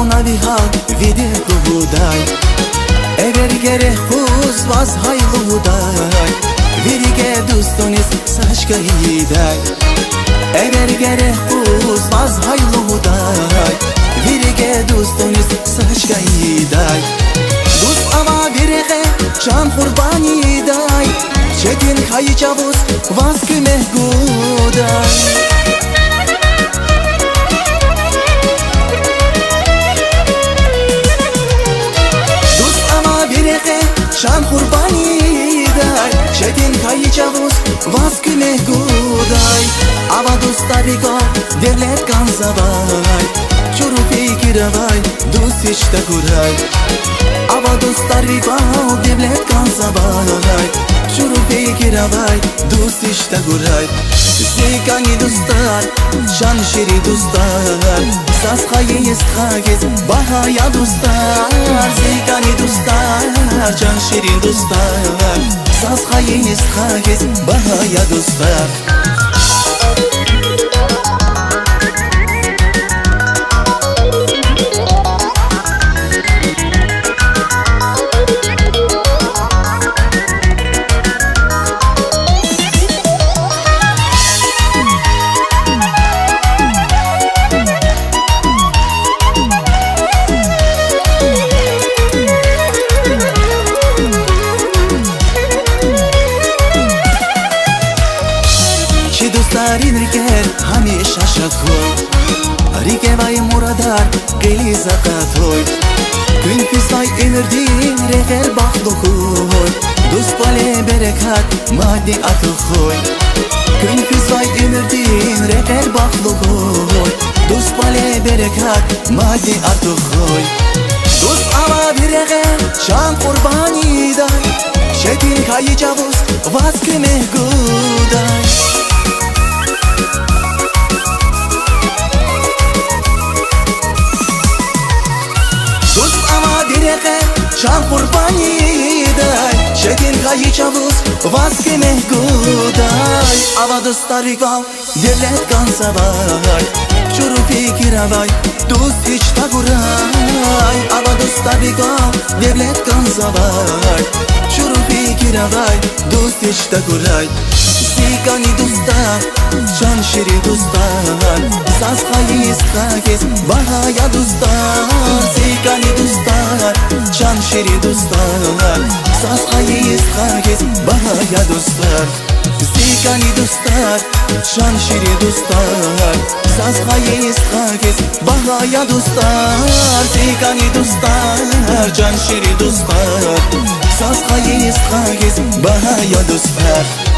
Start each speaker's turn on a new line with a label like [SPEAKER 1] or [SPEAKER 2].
[SPEAKER 1] نبی ها ویده بودای اگر گره خوز باز های بودای ویرگه دوستونیز سشکایی دای اگر گره خوز باز های بودای ویرگه دوستونیز سشکایی دای دوست اما ویرگه جان قربانی دای چتین خایی چابوس واز که مهگودای شان قربانی دای چتین خایی چابوس واز که مهگودای اوا دوست داری گا دلت کن زبای چورو فکر وای دوستش تکورای اوا دوست داری گا دلت کن زبای چورو فکر وای دوستش تکورای زیگانی دوستار شان شیری دوستار ساز خایی است خاگز بهای دوستار زیگانی دوستار جان شیرین دوستار ساز خایی است خاگز بهای دوستار دوستاری نرگر همیشه شکوی ریگه وای مرادار قیلی زقت ہوی کن فیزای امردین رغر بخلو خوی دوست باله برکت مادی اتو خوی کن فیزای امردین رغر بخلو خوی دوست باله برکت مادی اتو خوی دوست آوا برغر شان قربانی دای شتین خایی چابوس واز که مهگودای شان قربانی دای شتین خایی چابوس واز که مهگودای اوا دوست داری گاو دلت کن سوای چورو فکر وای دوست هیچ تگورای اوا دوست داری گاو دلت کن سوای چورو فکر وای دوست هیچ تگورای زیگانی دوستار جان شیری دوستار ساز خایی است خاگز بهای دوستار زیگانی دوستار جان شیری دوستار ساز خایی است خاگز بهای دوستار زیگانی دوستار جان شیری دوستار ساز خایی است خاگز بهای دوستار زیگانی دوستار جان شیری دوستار ساز خایی است خاگز بهای دوستار